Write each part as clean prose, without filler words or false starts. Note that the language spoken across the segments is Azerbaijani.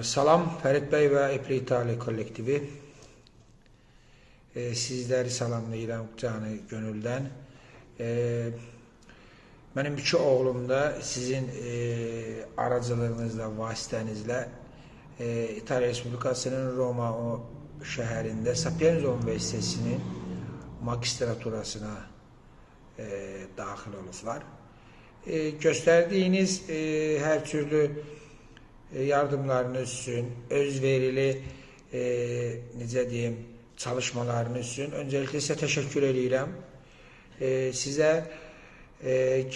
Salam, Fərid bəy və İpli İtali kollektivi. Sizləri salamlayıram canı gönüldən. Mənim iki oğlum da sizin aracılığınızla, vasitənizlə İtaliya Respublikasının Roma şəhərində Sapienza Universitetinin magistraturasına daxil olublar. Göstərdiyiniz hər türlü yardımlarınız üçün, özverili necə deyim, çalışmalarınız üçün öncəliklə sizə təşəkkür edirəm. Sizə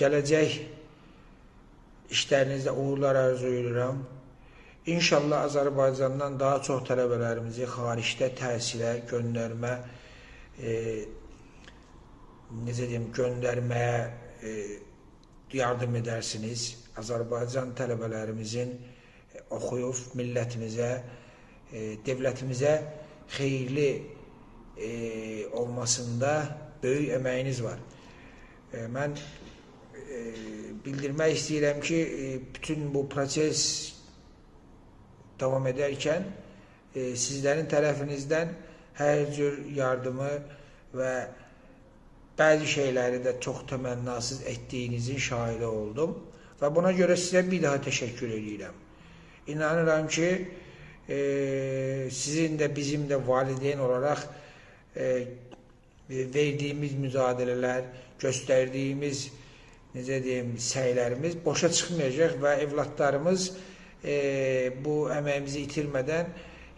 gələcək işlərinizdə uğurlar arzulayıram. İnşallah Azərbaycandan daha çox tələbələrimizi xaricdə təhsilə göndərmə, necə deyim, göndərməyə yardım edərsiniz. Azərbaycan tələbələrimizin oxuyub millətimizə, devlətimizə xeyirli olmasında böyük əməyiniz var. Mən bildirmək istəyirəm ki, bütün bu proses davam edərkən sizlərin tərəfinizdən hər cür yardımı və bəzi şeyləri də çox təmənnasız etdiyinizin şahidi oldum və buna görə sizə bir daha təşəkkür edirəm. İnanıram ki, sizin də bizim də valideyn olaraq verdiyimiz mücadilələr, göstərdiyimiz, necə deyim, səylərimiz boşa çıxmayacaq və evlatlarımız bu əməyimizi itirmədən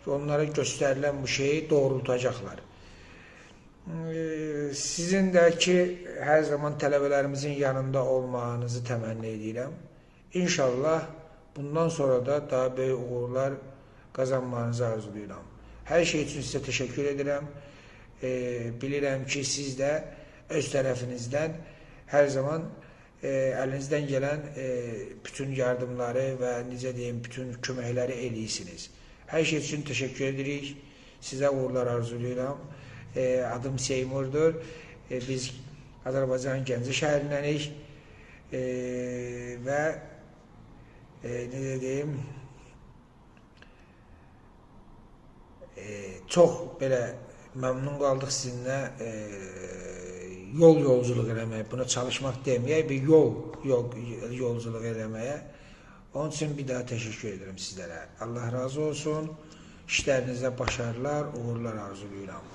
onlara göstərilən bu şeyi doğrultacaqlar. Sizin də ki, hər zaman tələbələrimizin yanında olmağınızı təmənni edirəm. İnşallah bundan sonra da daha böyük uğurlar qazanmanızı arzulayıram. Hər şey üçün sizə təşəkkür edirəm. Bilirəm ki, siz də öz tərəfinizdən hər zaman əlinizdən gələn bütün yardımları və necə deyim, bütün köməkləri eləyirsiniz. Hər şey üçün təşəkkür edirik. Sizə uğurlar arzulayıram. Adım Seymurdur. Biz Azərbaycan Gəncə şəhərindənik və necə deyim, çox belə məmnun qaldıq sizinlə yol yolculuq eləməyə, buna çalışmaq deməyək, bir yolculuq eləməyə. Onun üçün bir daha təşəkkür edirəm sizlərə. Allah razı olsun. İşlərinizdə başarılar, uğurlar arzulayıram.